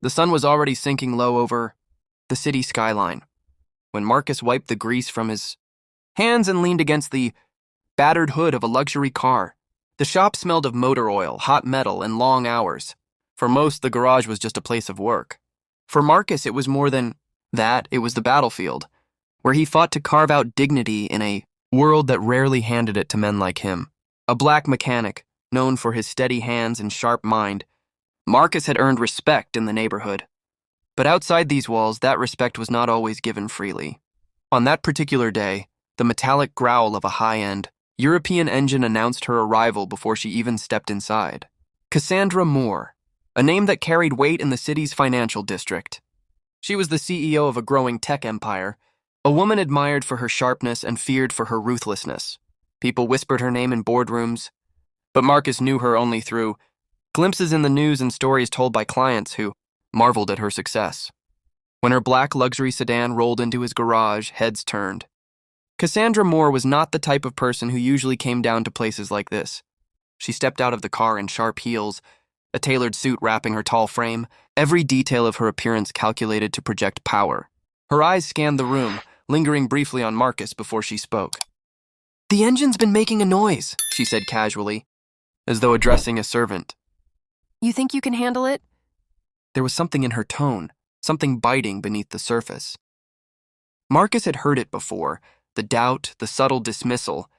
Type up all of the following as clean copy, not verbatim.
The sun was already sinking low over the city skyline when Marcus wiped the grease from his hands and leaned against the battered hood of a luxury car. The shop smelled of motor oil, hot metal, and long hours. For most, the garage was just a place of work. For Marcus, it was more than that. It was the battlefield, where he fought to carve out dignity in a world that rarely handed it to men like him. A black mechanic, known for his steady hands and sharp mind, Marcus had earned respect in the neighborhood. But outside these walls, that respect was not always given freely. On that particular day, the metallic growl of a high-end European engine announced her arrival before she even stepped inside. Cassandra Moore, a name that carried weight in the city's financial district. She was the CEO of a growing tech empire, a woman admired for her sharpness and feared for her ruthlessness. People whispered her name in boardrooms, but Marcus knew her only through glimpses in the news and stories told by clients who marveled at her success. When her black luxury sedan rolled into his garage, heads turned. Cassandra Moore was not the type of person who usually came down to places like this. She stepped out of the car in sharp heels, a tailored suit wrapping her tall frame, every detail of her appearance calculated to project power. Her eyes scanned the room, lingering briefly on Marcus before she spoke. "The engine's been making a noise," she said casually, as though addressing a servant. "You think you can handle it?" There was something in her tone, something biting beneath the surface. Marcus had heard it before, the doubt, the subtle dismissal.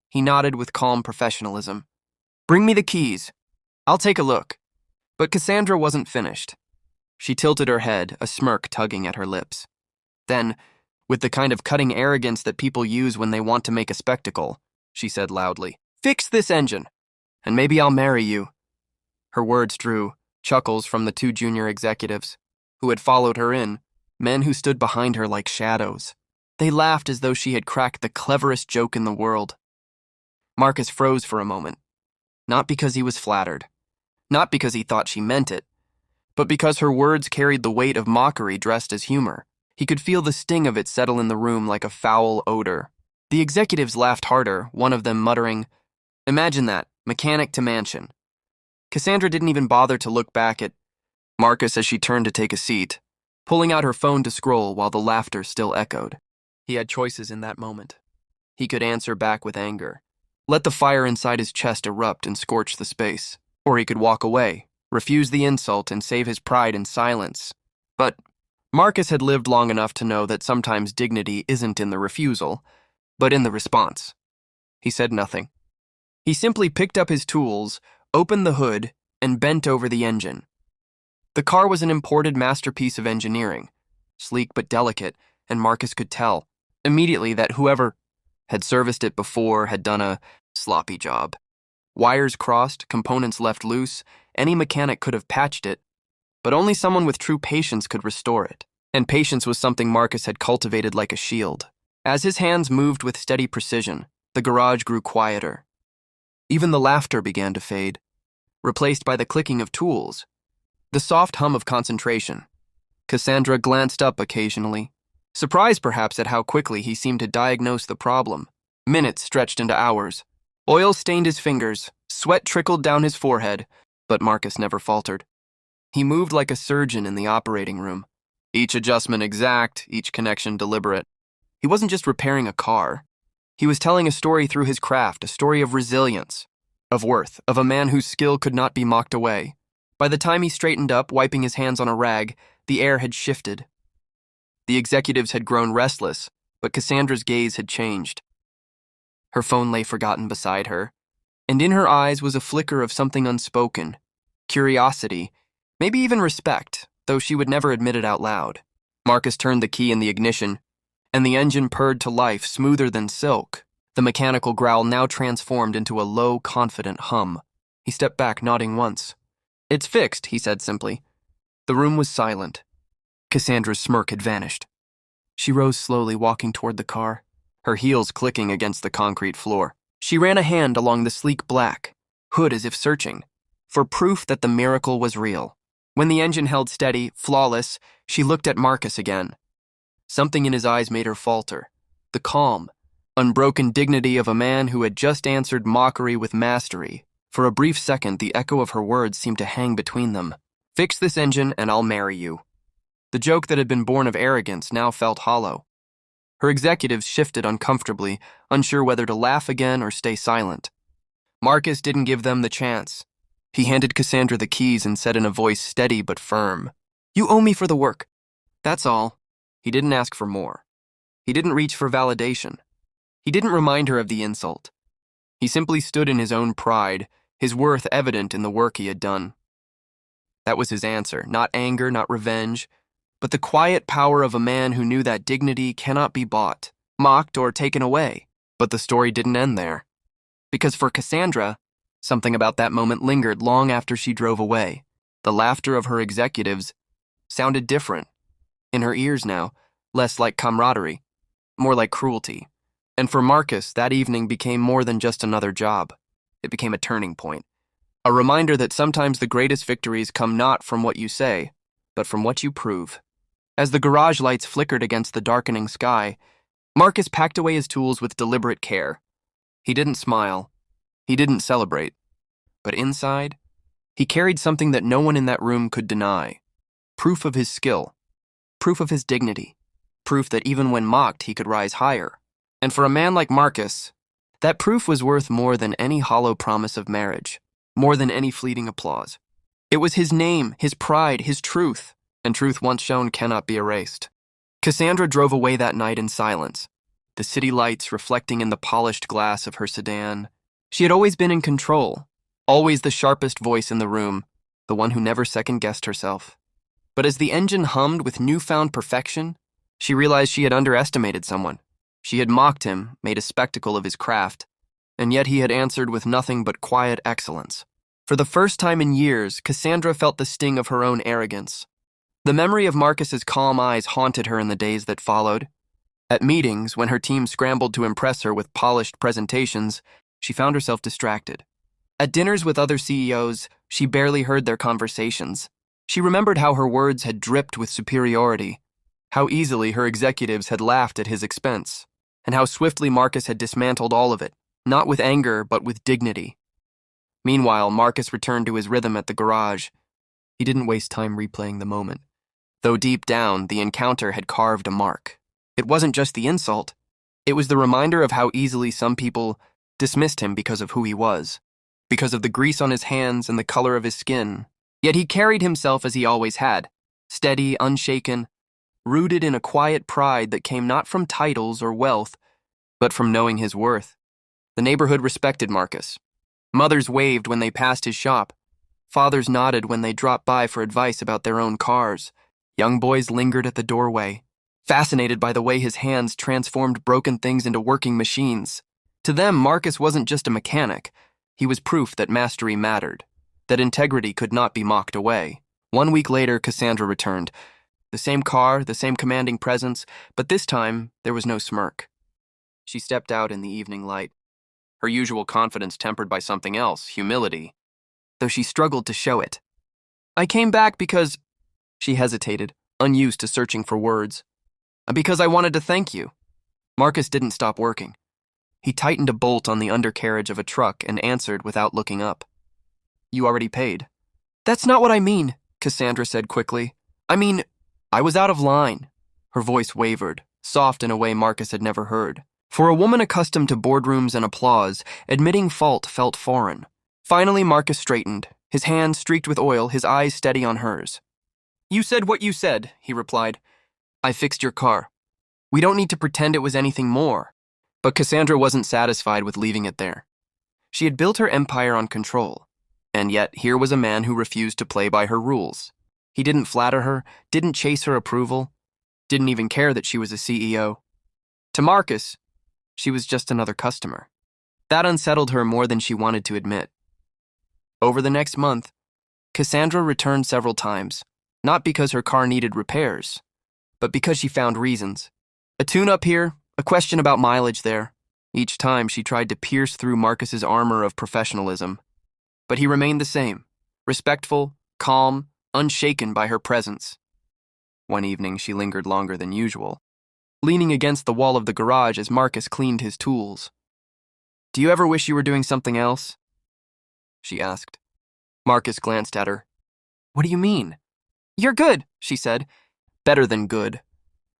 He nodded with calm professionalism. "Bring me the keys. I'll take a look." But Cassandra wasn't finished. She tilted her head, a smirk tugging at her lips. Then, with the kind of cutting arrogance that people use when they want to make a spectacle, she said loudly, "Fix this engine, and maybe I'll marry you." Her words drew chuckles from the two junior executives who had followed her in, men who stood behind her like shadows. They laughed as though she had cracked the cleverest joke in the world. Marcus froze for a moment, not because he was flattered, not because he thought she meant it, but because her words carried the weight of mockery dressed as humor. He could feel the sting of it settle in the room like a foul odor. The executives laughed harder, one of them muttering, "Imagine that, mechanic to mansion." Cassandra didn't even bother to look back at Marcus as she turned to take a seat, pulling out her phone to scroll while the laughter still echoed. He had choices in that moment. He could answer back with anger, let the fire inside his chest erupt and scorch the space, or he could walk away, refuse the insult, and save his pride in silence. But Marcus had lived long enough to know that sometimes dignity isn't in the refusal, but in the response. He said nothing. He simply picked up his tools, opened the hood, and bent over the engine. The car was an imported masterpiece of engineering, sleek but delicate, and Marcus could tell immediately that whoever had serviced it before had done a sloppy job. Wires crossed, components left loose, any mechanic could have patched it, but only someone with true patience could restore it. And patience was something Marcus had cultivated like a shield. As his hands moved with steady precision, the garage grew quieter. Even the laughter began to fade, replaced by the clicking of tools, the soft hum of concentration. Cassandra glanced up occasionally, surprised perhaps at how quickly he seemed to diagnose the problem. Minutes stretched into hours. Oil stained his fingers, sweat trickled down his forehead, but Marcus never faltered. He moved like a surgeon in the operating room, each adjustment exact, each connection deliberate. He wasn't just repairing a car. He was telling a story through his craft, a story of resilience, of worth, of a man whose skill could not be mocked away. By the time he straightened up, wiping his hands on a rag, the air had shifted. The executives had grown restless, but Cassandra's gaze had changed. Her phone lay forgotten beside her, and in her eyes was a flicker of something unspoken, curiosity, maybe even respect, though she would never admit it out loud. Marcus turned the key in the ignition, and the engine purred to life, smoother than silk. The mechanical growl now transformed into a low, confident hum. He stepped back, nodding once. "It's fixed," he said simply. The room was silent. Cassandra's smirk had vanished. She rose slowly, walking toward the car, her heels clicking against the concrete floor. She ran a hand along the sleek black hood as if searching for proof that the miracle was real. When the engine held steady, flawless, she looked at Marcus again. Something in his eyes made her falter. The calm, unbroken dignity of a man who had just answered mockery with mastery. For a brief second, the echo of her words seemed to hang between them. Fix this engine and I'll marry you. The joke that had been born of arrogance now felt hollow. Her executives shifted uncomfortably, unsure whether to laugh again or stay silent. Marcus didn't give them the chance. He handed Cassandra the keys and said in a voice steady but firm, "You owe me for the work. That's all." He didn't ask for more. He didn't reach for validation. He didn't remind her of the insult. He simply stood in his own pride, his worth evident in the work he had done. That was his answer, not anger, not revenge, but the quiet power of a man who knew that dignity cannot be bought, mocked, or taken away. But the story didn't end there. Because for Cassandra, something about that moment lingered long after she drove away. The laughter of her executives sounded different. In her ears now, less like camaraderie, more like cruelty. And for Marcus, that evening became more than just another job. It became a turning point. A reminder that sometimes the greatest victories come not from what you say, but from what you prove. As the garage lights flickered against the darkening sky, Marcus packed away his tools with deliberate care. He didn't smile. He didn't celebrate. But inside, he carried something that no one in that room could deny. Proof of his skill. Proof of his dignity. Proof that even when mocked, he could rise higher. And for a man like Marcus, that proof was worth more than any hollow promise of marriage, more than any fleeting applause. It was his name, his pride, his truth, and truth once shown cannot be erased. Cassandra drove away that night in silence, the city lights reflecting in the polished glass of her sedan. She had always been in control, always the sharpest voice in the room, the one who never second-guessed herself. But as the engine hummed with newfound perfection, she realized she had underestimated someone. She had mocked him, made a spectacle of his craft, and yet he had answered with nothing but quiet excellence. For the first time in years, Cassandra felt the sting of her own arrogance. The memory of Marcus's calm eyes haunted her in the days that followed. At meetings, when her team scrambled to impress her with polished presentations, she found herself distracted. At dinners with other CEOs, she barely heard their conversations. She remembered how her words had dripped with superiority, how easily her executives had laughed at his expense, and how swiftly Marcus had dismantled all of it, not with anger, but with dignity. Meanwhile, Marcus returned to his rhythm at the garage. He didn't waste time replaying the moment, though deep down, the encounter had carved a mark. It wasn't just the insult. It was the reminder of how easily some people dismissed him because of who he was, because of the grease on his hands and the color of his skin. Yet he carried himself as he always had, steady, unshaken, rooted in a quiet pride that came not from titles or wealth, but from knowing his worth. The neighborhood respected Marcus. Mothers waved when they passed his shop. Fathers nodded when they dropped by for advice about their own cars. Young boys lingered at the doorway, fascinated by the way his hands transformed broken things into working machines. To them, Marcus wasn't just a mechanic. He was proof that mastery mattered, that integrity could not be mocked away. 1 week later, Cassandra returned. The same car, the same commanding presence, but this time, there was no smirk. She stepped out in the evening light, her usual confidence tempered by something else, humility, though she struggled to show it. "I came back because—" She hesitated, unused to searching for words. "Because I wanted to thank you." Marcus didn't stop working. He tightened a bolt on the undercarriage of a truck and answered without looking up. "You already paid." "That's not what I mean," Cassandra said quickly. "I mean, I was out of line." Her voice wavered, soft in a way Marcus had never heard. For a woman accustomed to boardrooms and applause, admitting fault felt foreign. Finally, Marcus straightened, his hands streaked with oil, his eyes steady on hers. "You said what you said," he replied. "I fixed your car. We don't need to pretend it was anything more." But Cassandra wasn't satisfied with leaving it there. She had built her empire on control, and yet here was a man who refused to play by her rules. He didn't flatter her, didn't chase her approval, didn't even care that she was a CEO. To Marcus, she was just another customer. That unsettled her more than she wanted to admit. Over the next month, Cassandra returned several times, not because her car needed repairs, but because she found reasons. A tune-up here, a question about mileage there. Each time she tried to pierce through Marcus's armor of professionalism. But he remained the same, respectful, calm, unshaken by her presence. One evening she lingered longer than usual, leaning against the wall of the garage as Marcus cleaned his tools. "Do you ever wish you were doing something else?" she asked. Marcus glanced at her. "What do you mean?" You're good, she said. Better than good.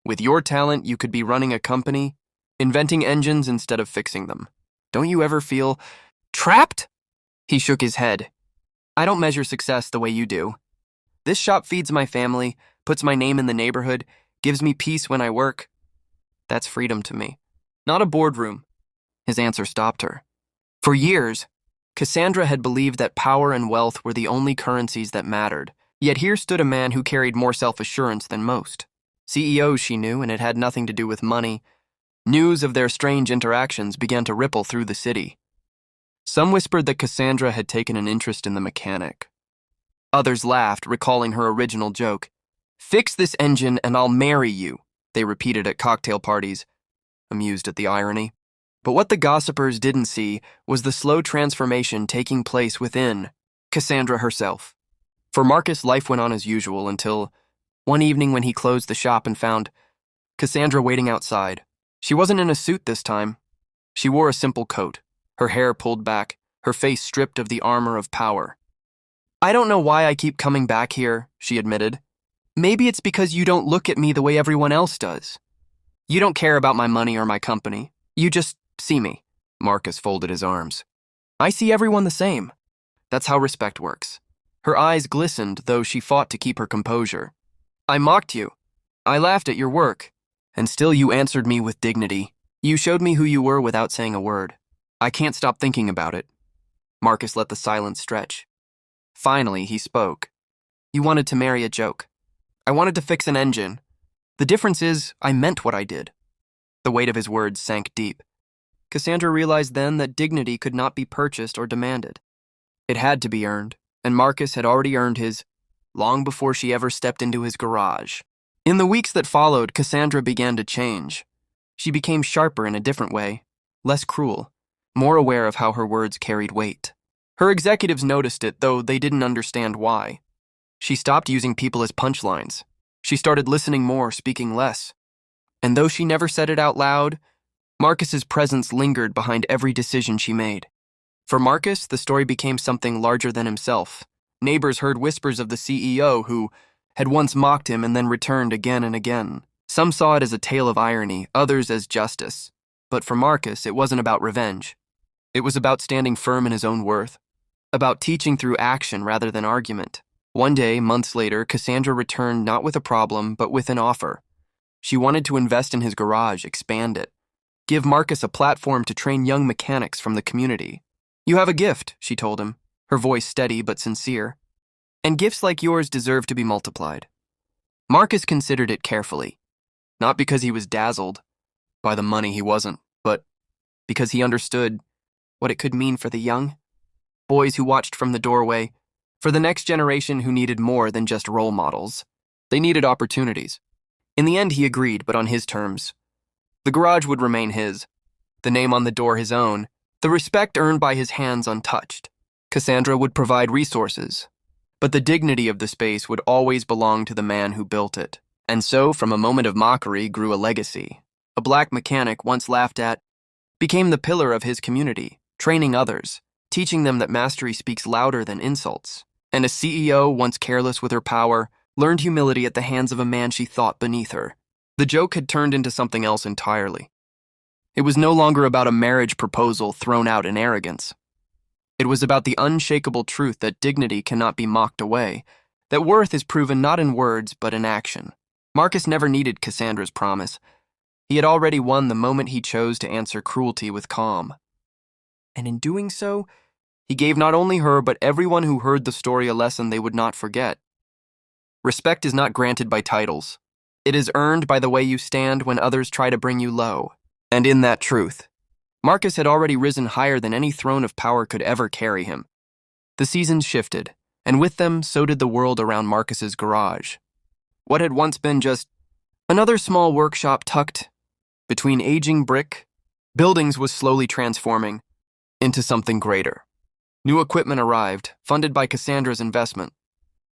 With your talent, you could be running a company, inventing engines instead of fixing them. Don't you ever feel trapped? He shook his head. I don't measure success the way you do. This shop feeds my family, puts my name in the neighborhood, gives me peace when I work. That's freedom to me. Not a boardroom. His answer stopped her. For years, Cassandra had believed that power and wealth were the only currencies that mattered, yet here stood a man who carried more self-assurance than most. CEOs she knew, and it had nothing to do with money. News of their strange interactions began to ripple through the city. Some whispered that Cassandra had taken an interest in the mechanic. Others laughed, recalling her original joke. Fix this engine and I'll marry you, they repeated at cocktail parties, amused at the irony. But what the gossipers didn't see was the slow transformation taking place within Cassandra herself. For Marcus, life went on as usual until one evening when he closed the shop and found Cassandra waiting outside. She wasn't in a suit this time. She wore a simple coat, her hair pulled back, her face stripped of the armor of power. I don't know why I keep coming back here, she admitted. Maybe it's because you don't look at me the way everyone else does. You don't care about my money or my company. You just see me. Marcus folded his arms. I see everyone the same. That's how respect works. Her eyes glistened, though she fought to keep her composure. I mocked you. I laughed at your work. And still you answered me with dignity. You showed me who you were without saying a word. I can't stop thinking about it. Marcus let the silence stretch. Finally, he spoke. You wanted to marry a joke. I wanted to fix an engine. The difference is, I meant what I did. The weight of his words sank deep. Cassandra realized then that dignity could not be purchased or demanded. It had to be earned, and Marcus had already earned his long before she ever stepped into his garage. In the weeks that followed, Cassandra began to change. She became sharper in a different way, less cruel, more aware of how her words carried weight. Her executives noticed it, though they didn't understand why. She stopped using people as punchlines. She started listening more, speaking less. And though she never said it out loud, Marcus's presence lingered behind every decision she made. For Marcus, the story became something larger than himself. Neighbors heard whispers of the CEO who had once mocked him and then returned again and again. Some saw it as a tale of irony, others as justice. But for Marcus, it wasn't about revenge. It was about standing firm in his own worth, about teaching through action rather than argument. One day, months later, Cassandra returned not with a problem, but with an offer. She wanted to invest in his garage, expand it, give Marcus a platform to train young mechanics from the community. You have a gift, she told him, her voice steady but sincere. And gifts like yours deserve to be multiplied. Marcus considered it carefully, not because he was dazzled by the money he wasn't, but because he understood what it could mean for the young, boys who watched from the doorway, for the next generation who needed more than just role models. They needed opportunities. In the end, he agreed, but on his terms. The garage would remain his, the name on the door his own, the respect earned by his hands untouched. Cassandra would provide resources, but the dignity of the space would always belong to the man who built it. And so, from a moment of mockery grew a legacy. A black mechanic, once laughed at, became the pillar of his community, training others, teaching them that mastery speaks louder than insults. And a CEO, once careless with her power, learned humility at the hands of a man she thought beneath her. The joke had turned into something else entirely. It was no longer about a marriage proposal thrown out in arrogance. It was about the unshakable truth that dignity cannot be mocked away, that worth is proven not in words but in action. Marcus never needed Cassandra's promise. He had already won the moment he chose to answer cruelty with calm. And in doing so, he gave not only her but everyone who heard the story a lesson they would not forget. Respect is not granted by titles. It is earned by the way you stand when others try to bring you low. And in that truth, Marcus had already risen higher than any throne of power could ever carry him. The seasons shifted, and with them, so did the world around Marcus's garage. What had once been just another small workshop tucked between aging brick buildings was slowly transforming into something greater. New equipment arrived, funded by Cassandra's investment.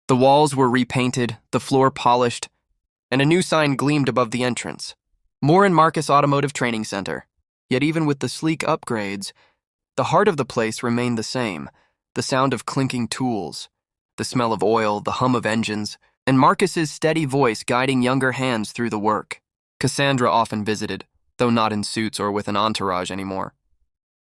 The walls were repainted, the floor polished, and a new sign gleamed above the entrance. More in Marcus Automotive Training Center. Yet even with the sleek upgrades, the heart of the place remained the same, the sound of clinking tools, the smell of oil, the hum of engines, and Marcus's steady voice guiding younger hands through the work. Cassandra often visited, though not in suits or with an entourage anymore.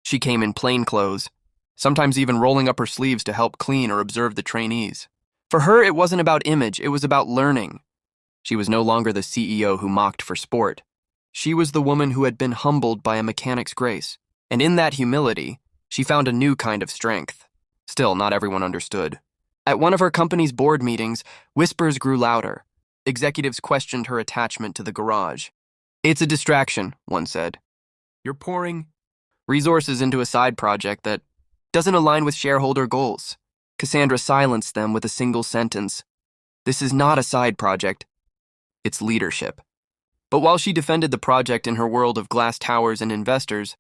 She came in plain clothes, sometimes even rolling up her sleeves to help clean or observe the trainees. For her, it wasn't about image, it was about learning. She was no longer the CEO who mocked for sport. She was the woman who had been humbled by a mechanic's grace, and in that humility, she found a new kind of strength. Still, not everyone understood. At one of her company's board meetings, whispers grew louder. Executives questioned her attachment to the garage. "It's a distraction," one said. "You're pouring resources into a side project that doesn't align with shareholder goals." Cassandra silenced them with a single sentence. "This is not a side project. It's leadership." But while she defended the project in her world of glass towers and investors,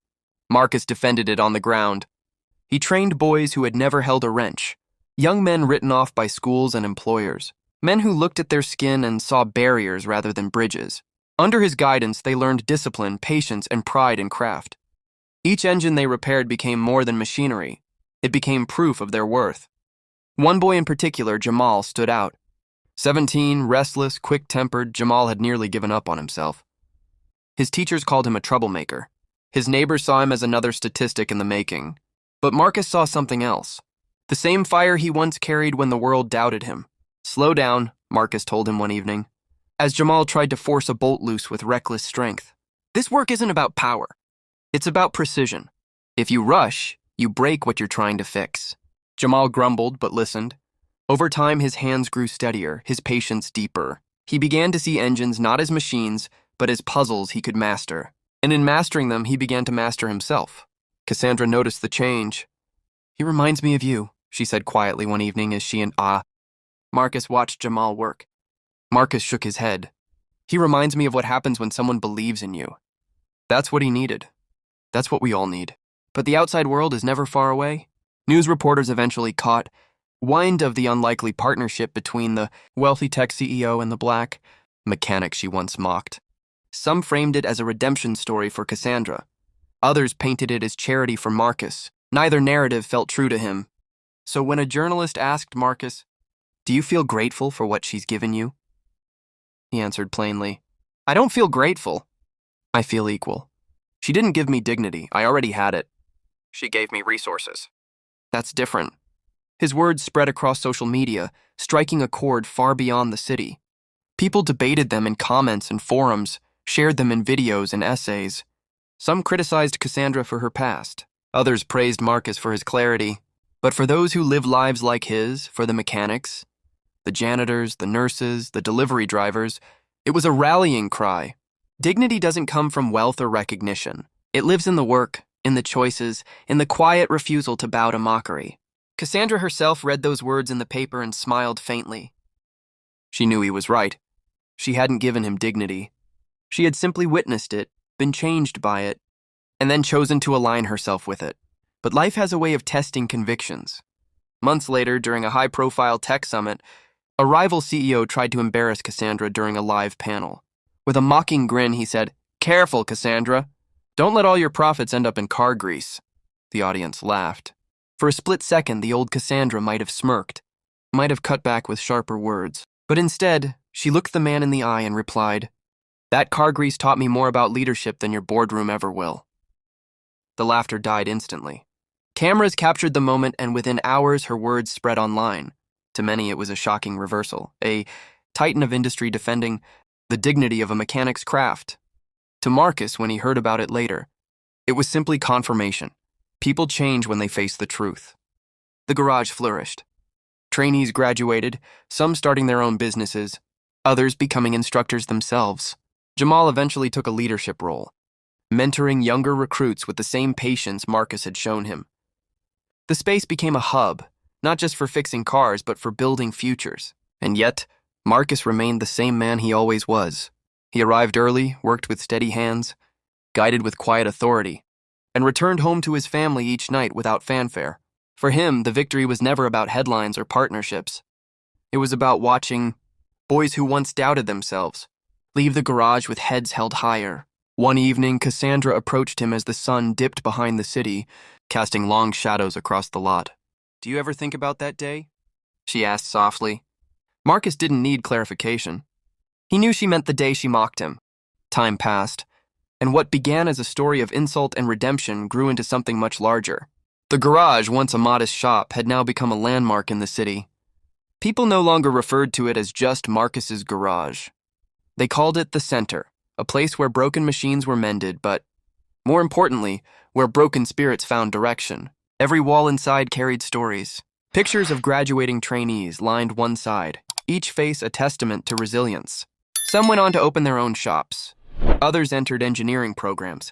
Marcus defended it on the ground. He trained boys who had never held a wrench, young men written off by schools and employers, men who looked at their skin and saw barriers rather than bridges. Under his guidance, they learned discipline, patience, and pride in craft. Each engine they repaired became more than machinery. It became proof of their worth. One boy in particular, Jamal, stood out. 17, restless, quick-tempered, Jamal had nearly given up on himself. His teachers called him a troublemaker. His neighbors saw him as another statistic in the making. But Marcus saw something else. The same fire he once carried when the world doubted him. "Slow down," Marcus told him one evening, as Jamal tried to force a bolt loose with reckless strength. "This work isn't about power. It's about precision. If you rush, you break what you're trying to fix." Jamal grumbled but listened. Over time, his hands grew steadier, his patience deeper. He began to see engines not as machines, but as puzzles he could master. And in mastering them, he began to master himself. Cassandra noticed the change. "He reminds me of you," she said quietly one evening as she and Marcus watched Jamal work. Marcus shook his head. "He reminds me of what happens when someone believes in you." That's what he needed. That's what we all need. But the outside world is never far away. News reporters eventually caught wind of the unlikely partnership between the wealthy tech CEO and the black mechanic she once mocked. Some framed it as a redemption story for Cassandra. Others painted it as charity for Marcus. Neither narrative felt true to him. So when a journalist asked Marcus, "Do you feel grateful for what she's given you?" he answered plainly, "I don't feel grateful. I feel equal. She didn't give me dignity. I already had it. She gave me resources. That's different." His words spread across social media, striking a chord far beyond the city. People debated them in comments and forums, shared them in videos and essays. Some criticized Cassandra for her past. Others praised Marcus for his clarity. But for those who live lives like his, for the mechanics, the janitors, the nurses, the delivery drivers, it was a rallying cry. Dignity doesn't come from wealth or recognition. It lives in the work, in the choices, in the quiet refusal to bow to mockery. Cassandra herself read those words in the paper and smiled faintly. She knew he was right. She hadn't given him dignity. She had simply witnessed it, been changed by it, and then chosen to align herself with it. But life has a way of testing convictions. Months later, during a high-profile tech summit, a rival CEO tried to embarrass Cassandra during a live panel. With a mocking grin, he said, "Careful, Cassandra. Don't let all your profits end up in car grease." The audience laughed. For a split second, the old Cassandra might have smirked, might have cut back with sharper words. But instead, she looked the man in the eye and replied, "That car grease taught me more about leadership than your boardroom ever will." The laughter died instantly. Cameras captured the moment, and within hours, her words spread online. To many, it was a shocking reversal, a titan of industry defending the dignity of a mechanic's craft. To Marcus, when he heard about it later, it was simply confirmation. People change when they face the truth. The garage flourished. Trainees graduated, some starting their own businesses, others becoming instructors themselves. Jamal eventually took a leadership role, mentoring younger recruits with the same patience Marcus had shown him. The space became a hub, not just for fixing cars, but for building futures. And yet, Marcus remained the same man he always was. He arrived early, worked with steady hands, guided with quiet authority, and returned home to his family each night without fanfare. For him, the victory was never about headlines or partnerships. It was about watching boys who once doubted themselves leave the garage with heads held higher. One evening, Cassandra approached him as the sun dipped behind the city, casting long shadows across the lot. "Do you ever think about that day?" she asked softly. Marcus didn't need clarification. He knew she meant the day she mocked him. Time passed, and what began as a story of insult and redemption grew into something much larger. The garage, once a modest shop, had now become a landmark in the city. People no longer referred to it as just Marcus's garage. They called it the center, a place where broken machines were mended, but, more importantly, where broken spirits found direction. Every wall inside carried stories. Pictures of graduating trainees lined one side, each face a testament to resilience. Some went on to open their own shops. Others entered engineering programs,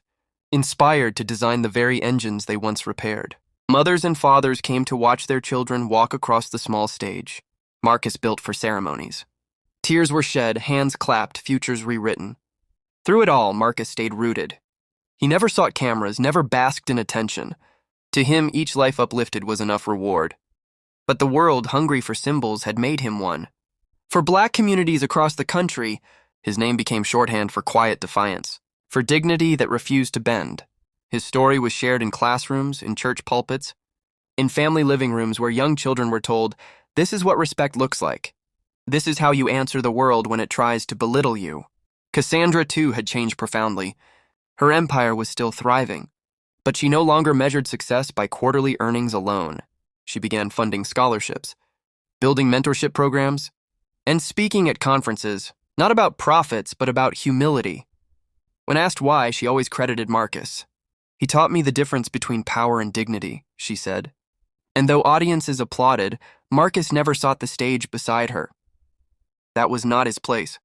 inspired to design the very engines they once repaired. Mothers and fathers came to watch their children walk across the small stage Marcus built for ceremonies. Tears were shed, hands clapped, futures rewritten. Through it all, Marcus stayed rooted. He never sought cameras, never basked in attention. To him, each life uplifted was enough reward. But the world, hungry for symbols, had made him one. For Black communities across the country, his name became shorthand for quiet defiance, for dignity that refused to bend. His story was shared in classrooms, in church pulpits, in family living rooms where young children were told, "This is what respect looks like. This is how you answer the world when it tries to belittle you." Cassandra, too, had changed profoundly. Her empire was still thriving, but she no longer measured success by quarterly earnings alone. She began funding scholarships, building mentorship programs, and speaking at conferences, not about profits, but about humility. When asked why, she always credited Marcus. "He taught me the difference between power and dignity," she said. And though audiences applauded, Marcus never sought the stage beside her. That was not his place.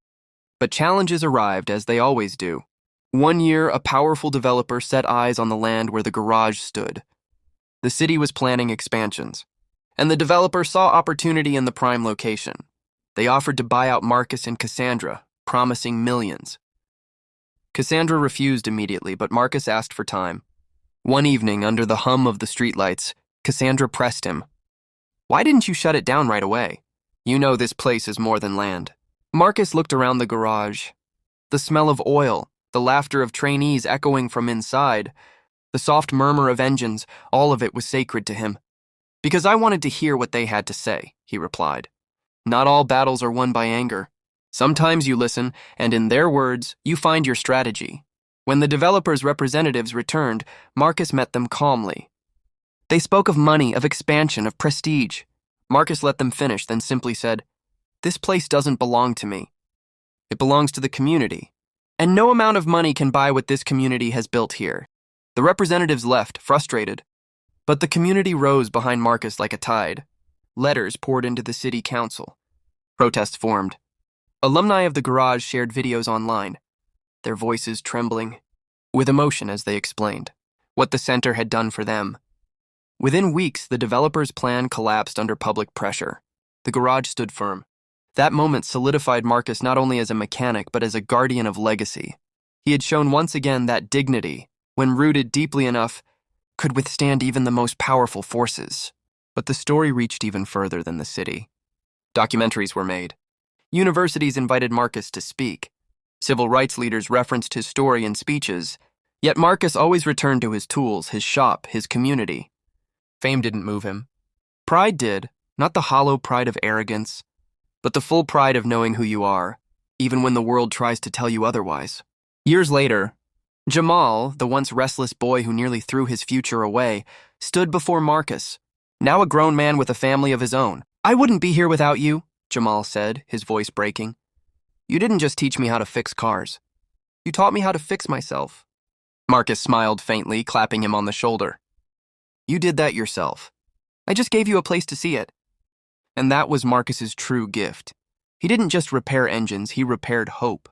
But challenges arrived, as they always do. One year, a powerful developer set eyes on the land where the garage stood. The city was planning expansions, and the developer saw opportunity in the prime location. They offered to buy out Marcus and Cassandra, promising millions. Cassandra refused immediately, but Marcus asked for time. One evening, under the hum of the streetlights, Cassandra pressed him. "Why didn't you shut it down right away? You know this place is more than land." Marcus looked around the garage. The smell of oil, the laughter of trainees echoing from inside, the soft murmur of engines, all of it was sacred to him. "Because I wanted to hear what they had to say," he replied. "Not all battles are won by anger. Sometimes you listen, and in their words, you find your strategy." When the developers' representatives returned, Marcus met them calmly. They spoke of money, of expansion, of prestige. Marcus let them finish, then simply said, "This place doesn't belong to me. It belongs to the community. And no amount of money can buy what this community has built here." The representatives left, frustrated. But the community rose behind Marcus like a tide. Letters poured into the city council. Protests formed. Alumni of the garage shared videos online, their voices trembling with emotion as they explained what the center had done for them. Within weeks, the developer's plan collapsed under public pressure. The garage stood firm. That moment solidified Marcus not only as a mechanic, but as a guardian of legacy. He had shown once again that dignity, when rooted deeply enough, could withstand even the most powerful forces. But the story reached even further than the city. Documentaries were made. Universities invited Marcus to speak. Civil rights leaders referenced his story in speeches. Yet Marcus always returned to his tools, his shop, his community. Fame didn't move him. Pride did, not the hollow pride of arrogance, but the full pride of knowing who you are, even when the world tries to tell you otherwise. Years later, Jamal, the once restless boy who nearly threw his future away, stood before Marcus, now a grown man with a family of his own. "I wouldn't be here without you," Jamal said, his voice breaking. "You didn't just teach me how to fix cars. You taught me how to fix myself." Marcus smiled faintly, clapping him on the shoulder. "You did that yourself. I just gave you a place to see it." And that was Marcus's true gift. He didn't just repair engines, he repaired hope.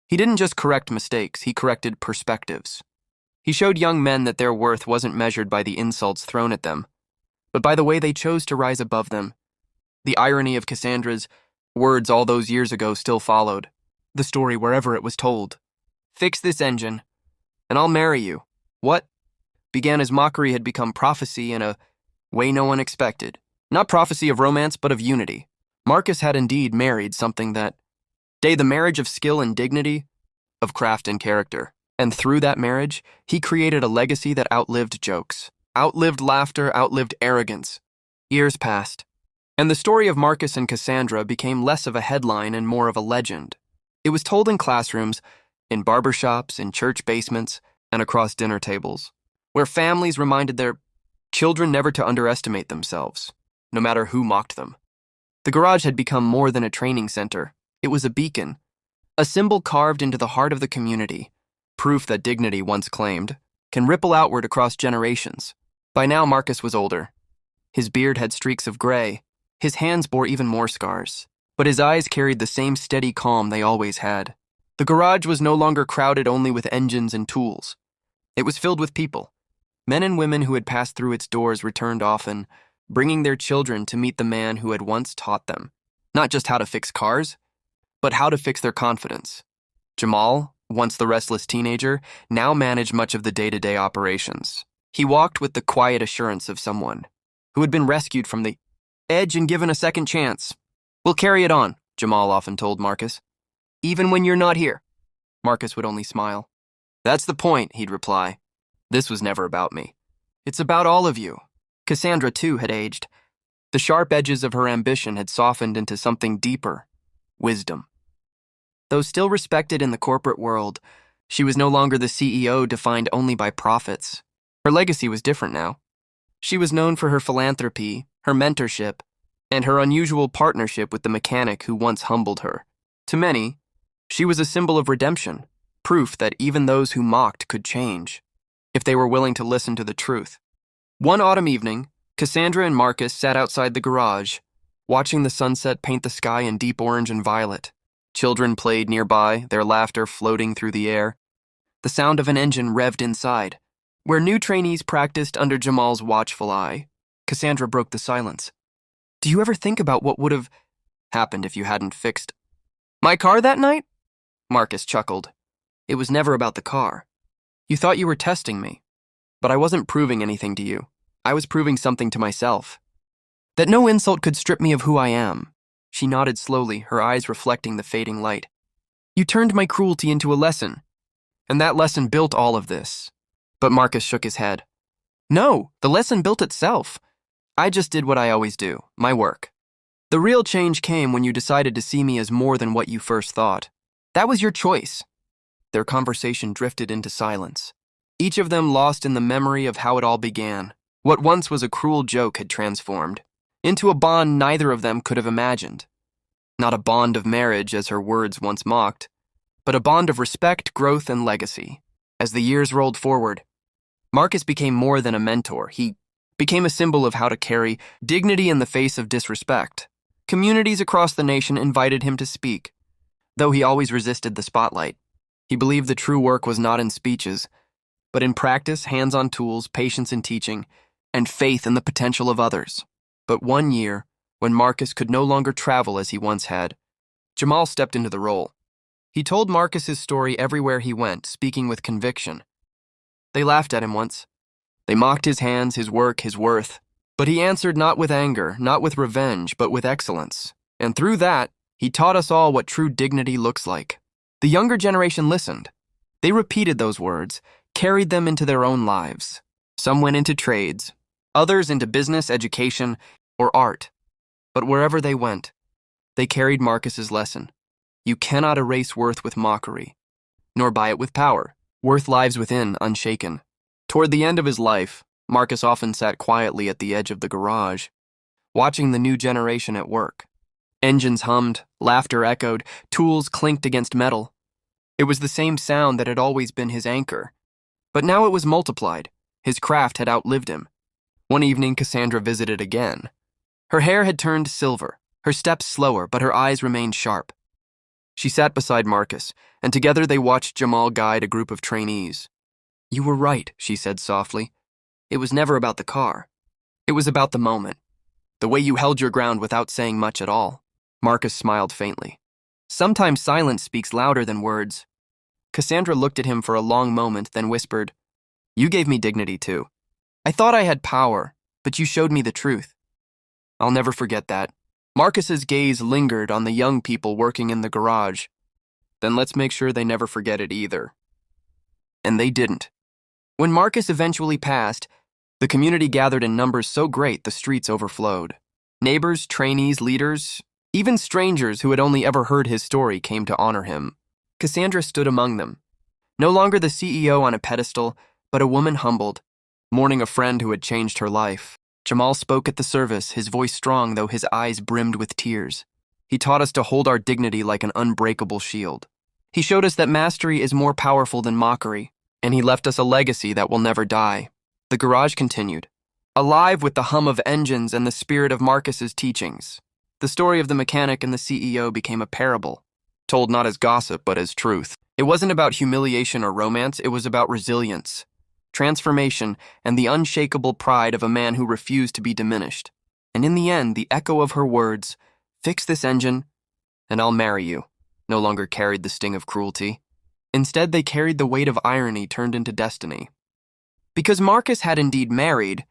He didn't just correct mistakes, he corrected perspectives. He showed young men that their worth wasn't measured by the insults thrown at them, but by the way they chose to rise above them. The irony of Cassandra's words all those years ago still followed. The story wherever it was told. "Fix this engine, and I'll marry you." What began as mockery had become prophecy in a way no one expected. Not prophecy of romance, but of unity. Marcus had indeed married something that the marriage of skill and dignity, of craft and character. And through that marriage, he created a legacy that outlived jokes, outlived laughter, outlived arrogance. Years passed. And the story of Marcus and Cassandra became less of a headline and more of a legend. It was told in classrooms, in barbershops, in church basements, and across dinner tables, where families reminded their children never to underestimate themselves, no matter who mocked them. The garage had become more than a training center. It was a beacon, a symbol carved into the heart of the community, proof that dignity once claimed can ripple outward across generations. By now, Marcus was older. His beard had streaks of gray. His hands bore even more scars, but his eyes carried the same steady calm they always had. The garage was no longer crowded only with engines and tools. It was filled with people. Men and women who had passed through its doors returned often, bringing their children to meet the man who had once taught them, not just how to fix cars, but how to fix their confidence. Jamal, once the restless teenager, now managed much of the day-to-day operations. He walked with the quiet assurance of someone who had been rescued from the edge and given a second chance. "We'll carry it on," Jamal often told Marcus. "Even when you're not here." Marcus would only smile. "That's the point," he'd reply. "This was never about me. It's about all of you." Cassandra, too, had aged. The sharp edges of her ambition had softened into something deeper: wisdom. Though still respected in the corporate world, she was no longer the CEO defined only by profits. Her legacy was different now. She was known for her philanthropy, her mentorship, and her unusual partnership with the mechanic who once humbled her. To many, she was a symbol of redemption, proof that even those who mocked could change, if they were willing to listen to the truth. One autumn evening, Cassandra and Marcus sat outside the garage, watching the sunset paint the sky in deep orange and violet. Children played nearby, their laughter floating through the air. The sound of an engine revved inside. Where new trainees practiced under Jamal's watchful eye, Cassandra broke the silence. "Do you ever think about what would have happened if you hadn't fixed my car that night?" Marcus chuckled. "It was never about the car. You thought you were testing me, but I wasn't proving anything to you. I was proving something to myself. That no insult could strip me of who I am." She nodded slowly, her eyes reflecting the fading light. "You turned my cruelty into a lesson, and that lesson built all of this." But Marcus shook his head. "No, the lesson built itself. I just did what I always do, my work. The real change came when you decided to see me as more than what you first thought. That was your choice." Their conversation drifted into silence, each of them lost in the memory of how it all began. What once was a cruel joke had transformed into a bond neither of them could have imagined. Not a bond of marriage, as her words once mocked, but a bond of respect, growth, and legacy. As the years rolled forward, Marcus became more than a mentor. He became a symbol of how to carry dignity in the face of disrespect. Communities across the nation invited him to speak, though he always resisted the spotlight. He believed the true work was not in speeches, but in practice, hands-on tools, patience in teaching, and faith in the potential of others. But one year, when Marcus could no longer travel as he once had, Jamal stepped into the role. He told Marcus his story everywhere he went, speaking with conviction. They laughed at him once. They mocked his hands, his work, his worth. But he answered not with anger, not with revenge, but with excellence. And through that, he taught us all what true dignity looks like. The younger generation listened. They repeated those words, carried them into their own lives. Some went into trades, others into business, education, or art. But wherever they went, they carried Marcus's lesson. You cannot erase worth with mockery, nor buy it with power. Worth lives within, unshaken. Toward the end of his life, Marcus often sat quietly at the edge of the garage, watching the new generation at work. Engines hummed, laughter echoed, tools clinked against metal. It was the same sound that had always been his anchor. But now it was multiplied. His craft had outlived him. One evening, Cassandra visited again. Her hair had turned silver, her steps slower, but her eyes remained sharp. She sat beside Marcus, and together they watched Jamal guide a group of trainees. "You were right," she said softly. "It was never about the car. It was about the moment. The way you held your ground without saying much at all." Marcus smiled faintly. "Sometimes silence speaks louder than words." Cassandra looked at him for a long moment, then whispered, "You gave me dignity too. I thought I had power, but you showed me the truth. I'll never forget that." Marcus's gaze lingered on the young people working in the garage. "Then let's make sure they never forget it either." And they didn't. When Marcus eventually passed, the community gathered in numbers so great the streets overflowed. Neighbors, trainees, leaders, even strangers who had only ever heard his story came to honor him. Cassandra stood among them, no longer the CEO on a pedestal, but a woman humbled, mourning a friend who had changed her life. Jamal spoke at the service, his voice strong though his eyes brimmed with tears. He taught us to hold our dignity like an unbreakable shield. He showed us that mastery is more powerful than mockery, and he left us a legacy that will never die. The garage continued, alive with the hum of engines and the spirit of Marcus's teachings. The story of the mechanic and the CEO became a parable, told not as gossip but as truth. It wasn't about humiliation or romance, it was about resilience, transformation, and the unshakable pride of a man who refused to be diminished. And in the end, the echo of her words, "Fix this engine, and I'll marry you," no longer carried the sting of cruelty. Instead, they carried the weight of irony turned into destiny. Because Marcus had indeed married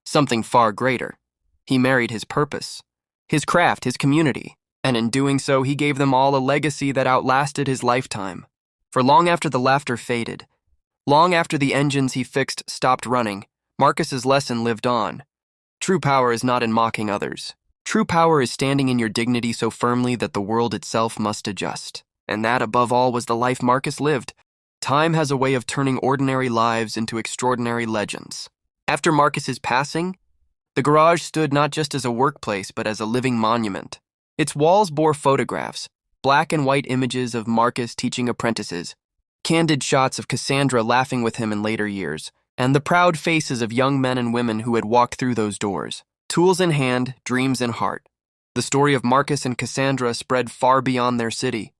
something far greater. He married his purpose, his craft, his community, and in doing so, he gave them all a legacy that outlasted his lifetime. For long after the laughter faded, long after the engines he fixed stopped running, Marcus's lesson lived on. True power is not in mocking others. True power is standing in your dignity so firmly that the world itself must adjust. And that, above all, was the life Marcus lived. Time has a way of turning ordinary lives into extraordinary legends. After Marcus's passing, the garage stood not just as a workplace, but as a living monument. Its walls bore photographs, black and white images of Marcus teaching apprentices, candid shots of Cassandra laughing with him in later years, and the proud faces of young men and women who had walked through those doors. Tools in hand, dreams in heart. The story of Marcus and Cassandra spread far beyond their city.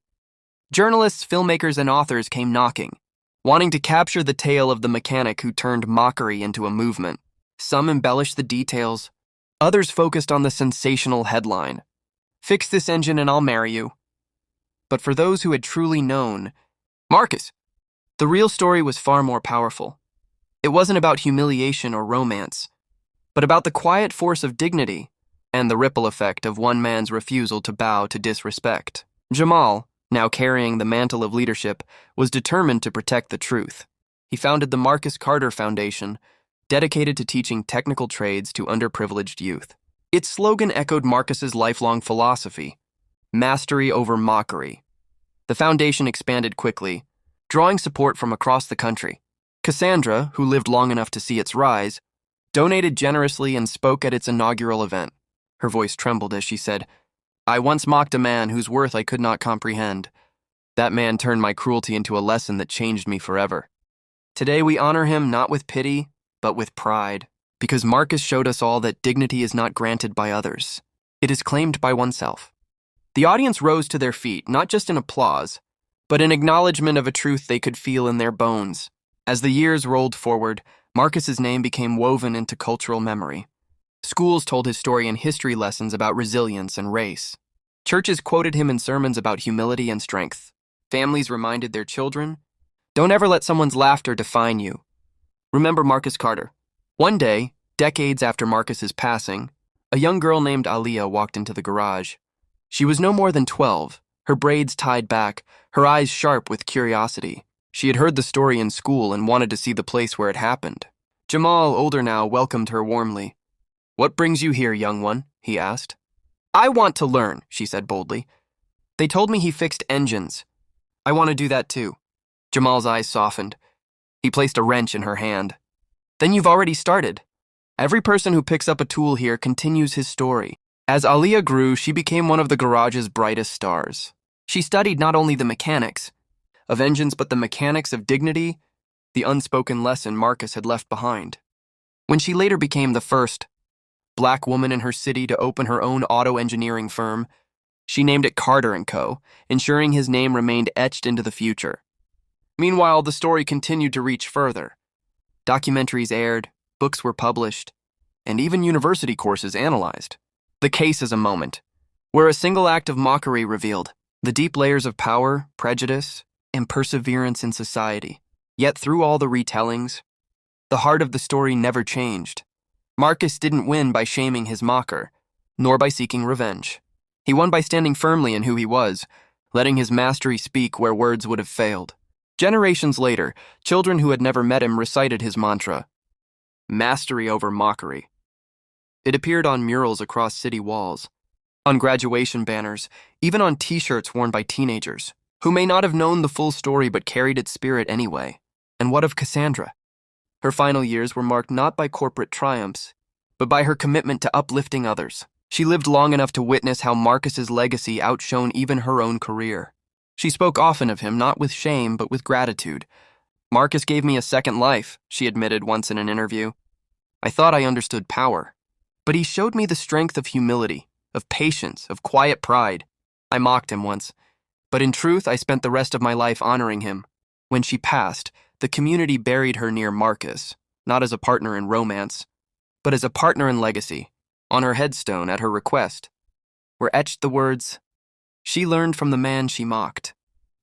Journalists, filmmakers, and authors came knocking, wanting to capture the tale of the mechanic who turned mockery into a movement. Some embellished the details, others focused on the sensational headline, "Fix this engine and I'll marry you." But for those who had truly known Marcus, the real story was far more powerful. It wasn't about humiliation or romance, but about the quiet force of dignity and the ripple effect of one man's refusal to bow to disrespect. Jamal, now carrying the mantle of leadership, was determined to protect the truth. He founded the Marcus Carter Foundation, dedicated to teaching technical trades to underprivileged youth. Its slogan echoed Marcus's lifelong philosophy, mastery over mockery. The foundation expanded quickly, drawing support from across the country. Cassandra, who lived long enough to see its rise, donated generously and spoke at its inaugural event. Her voice trembled as she said, "I once mocked a man whose worth I could not comprehend. That man turned my cruelty into a lesson that changed me forever. Today we honor him not with pity, but with pride, because Marcus showed us all that dignity is not granted by others. It is claimed by oneself." The audience rose to their feet, not just in applause, but in acknowledgement of a truth they could feel in their bones. As the years rolled forward, Marcus's name became woven into cultural memory. Schools told his story in history lessons about resilience and race. Churches quoted him in sermons about humility and strength. Families reminded their children, "Don't ever let someone's laughter define you. Remember Marcus Carter." One day, decades after Marcus's passing, a young girl named Aliyah walked into the garage. She was no more than 12, her braids tied back, her eyes sharp with curiosity. She had heard the story in school and wanted to see the place where it happened. Jamal, older now, welcomed her warmly. "What brings you here, young one?" he asked. "I want to learn," she said boldly. "They told me he fixed engines. I want to do that too." Jamal's eyes softened. He placed a wrench in her hand. "Then you've already started. Every person who picks up a tool here continues his story." As Aliyah grew, she became one of the garage's brightest stars. She studied not only the mechanics of engines, but the mechanics of dignity, the unspoken lesson Marcus had left behind. When she later became the first black woman in her city to open her own auto engineering firm, she named it Carter & Co., ensuring his name remained etched into the future. Meanwhile, the story continued to reach further. Documentaries aired, books were published, and even university courses analyzed. The case is a moment where a single act of mockery revealed the deep layers of power, prejudice, and perseverance in society. Yet through all the retellings, the heart of the story never changed. Marcus didn't win by shaming his mocker, nor by seeking revenge. He won by standing firmly in who he was, letting his mastery speak where words would have failed. Generations later, children who had never met him recited his mantra, mastery over mockery. It appeared on murals across city walls, on graduation banners, even on t-shirts worn by teenagers, who may not have known the full story but carried its spirit anyway. And what of Cassandra? Her final years were marked not by corporate triumphs, but by her commitment to uplifting others. She lived long enough to witness how Marcus's legacy outshone even her own career. She spoke often of him, not with shame, but with gratitude. "Marcus gave me a second life," she admitted once in an interview. "I thought I understood power, but he showed me the strength of humility, of patience, of quiet pride. I mocked him once, but in truth, I spent the rest of my life honoring him." When she passed, the community buried her near Marcus, not as a partner in romance, but as a partner in legacy. On her headstone, at her request, were etched the words, "She learned from the man she mocked."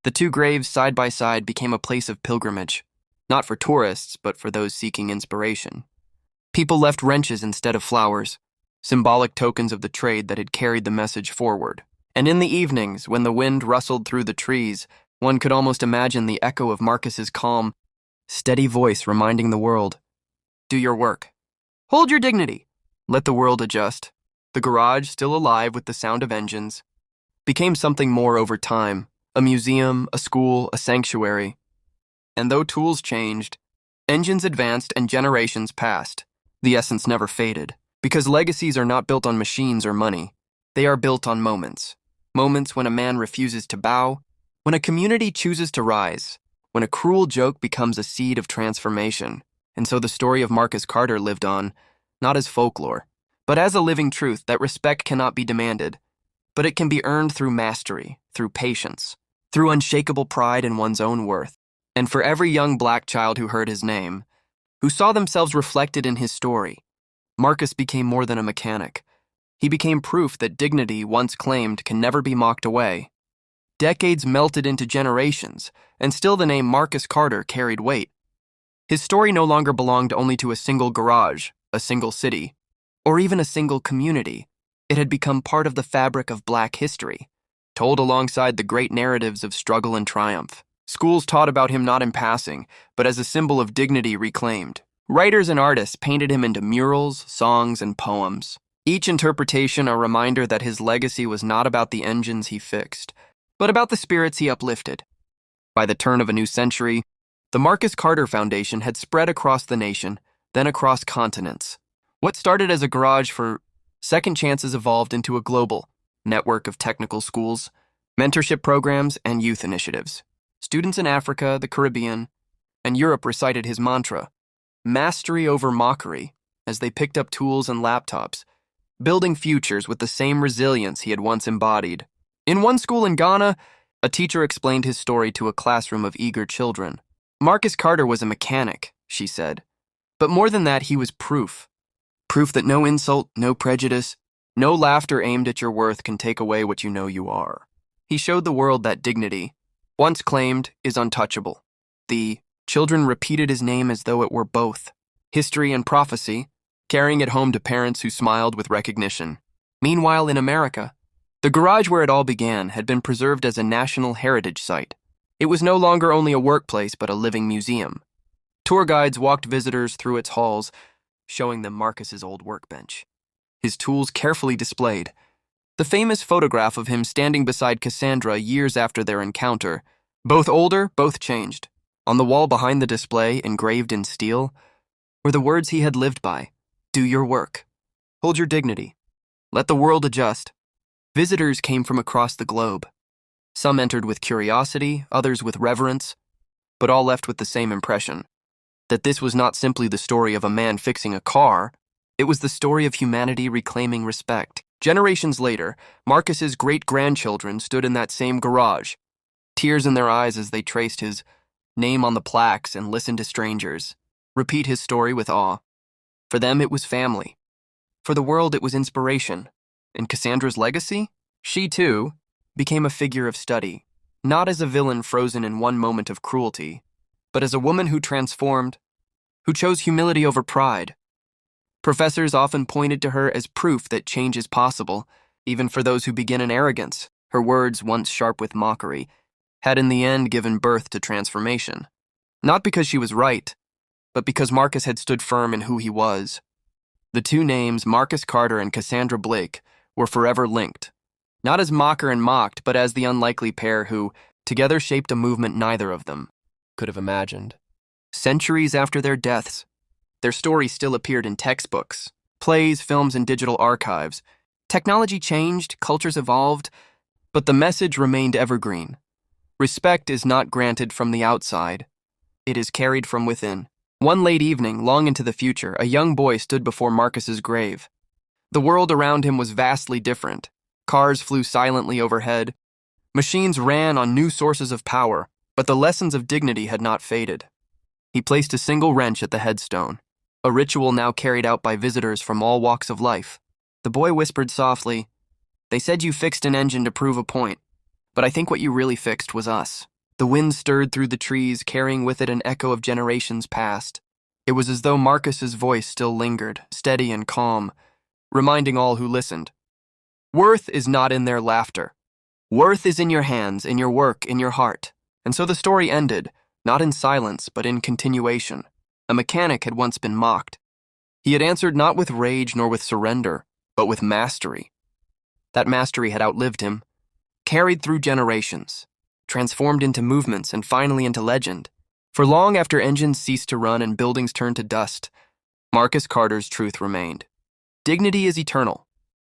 The two graves side by side became a place of pilgrimage, not for tourists, but for those seeking inspiration. People left wrenches instead of flowers, symbolic tokens of the trade that had carried the message forward. And in the evenings, when the wind rustled through the trees, one could almost imagine the echo of Marcus's calm, steady voice reminding the world, "Do your work. Hold your dignity. Let the world adjust." The garage, still alive with the sound of engines, became something more over time, a museum, a school, a sanctuary. And though tools changed, engines advanced and generations passed, the essence never faded. Because legacies are not built on machines or money. They are built on moments. Moments when a man refuses to bow, when a community chooses to rise, when a cruel joke becomes a seed of transformation. And so the story of Marcus Carter lived on, not as folklore, but as a living truth that respect cannot be demanded, but it can be earned through mastery, through patience, through unshakable pride in one's own worth. And for every young black child who heard his name, who saw themselves reflected in his story, Marcus became more than a mechanic. He became proof that dignity, once claimed, can never be mocked away. Decades melted into generations, and still the name Marcus Carter carried weight. His story no longer belonged only to a single garage, a single city, or even a single community. It had become part of the fabric of Black history, told alongside the great narratives of struggle and triumph. Schools taught about him not in passing, but as a symbol of dignity reclaimed. Writers and artists painted him into murals, songs, and poems, each interpretation a reminder that his legacy was not about the engines he fixed, but about the spirits he uplifted. By the turn of a new century, the Marcus Carter Foundation had spread across the nation, then across continents. What started as a garage for second chances evolved into a global network of technical schools, mentorship programs, and youth initiatives. Students in Africa, the Caribbean, and Europe recited his mantra, mastery over mockery, as they picked up tools and laptops, building futures with the same resilience he had once embodied. In one school in Ghana, a teacher explained his story to a classroom of eager children. Marcus Carter was a mechanic, she said, but more than that, he was proof. Proof that no insult, no prejudice, no laughter aimed at your worth can take away what you know you are. He showed the world that dignity, once claimed, is untouchable. The children repeated his name as though it were both history and prophecy, carrying it home to parents who smiled with recognition. Meanwhile, in America, the garage where it all began had been preserved as a national heritage site. It was no longer only a workplace, but a living museum. Tour guides walked visitors through its halls, showing them Marcus's old workbench, his tools carefully displayed. The famous photograph of him standing beside Cassandra years after their encounter, both older, both changed. On the wall behind the display, engraved in steel, were the words he had lived by. Do your work. Hold your dignity. Let the world adjust. Visitors came from across the globe. Some entered with curiosity, others with reverence, but all left with the same impression, that this was not simply the story of a man fixing a car, it was the story of humanity reclaiming respect. Generations later, Marcus's great-grandchildren stood in that same garage, tears in their eyes as they traced his name on the plaques and listened to strangers repeat his story with awe. For them, it was family. For the world, it was inspiration. And Cassandra's legacy? She, too, became a figure of study, not as a villain frozen in one moment of cruelty, but as a woman who transformed, who chose humility over pride. Professors often pointed to her as proof that change is possible, even for those who begin in arrogance. Her words, once sharp with mockery, had in the end given birth to transformation. Not because she was right, but because Marcus had stood firm in who he was. The two names, Marcus Carter and Cassandra Blake, were forever linked, not as mocker and mocked, but as the unlikely pair who, together, shaped a movement neither of them could have imagined. Centuries after their deaths, their story still appeared in textbooks, plays, films, and digital archives. Technology changed, cultures evolved, but the message remained evergreen. Respect is not granted from the outside. It is carried from within. One late evening, long into the future, a young boy stood before Marcus's grave. The world around him was vastly different. Cars flew silently overhead. Machines ran on new sources of power, but the lessons of dignity had not faded. He placed a single wrench at the headstone, a ritual now carried out by visitors from all walks of life. The boy whispered softly, "They said you fixed an engine to prove a point, but I think what you really fixed was us." The wind stirred through the trees, carrying with it an echo of generations past. It was as though Marcus's voice still lingered, steady and calm, reminding all who listened. Worth is not in their laughter. Worth is in your hands, in your work, in your heart. And so the story ended, not in silence, but in continuation. A mechanic had once been mocked. He had answered not with rage nor with surrender, but with mastery. That mastery had outlived him, carried through generations, transformed into movements and finally into legend. For long after engines ceased to run and buildings turned to dust, Marcus Carter's truth remained. Dignity is eternal.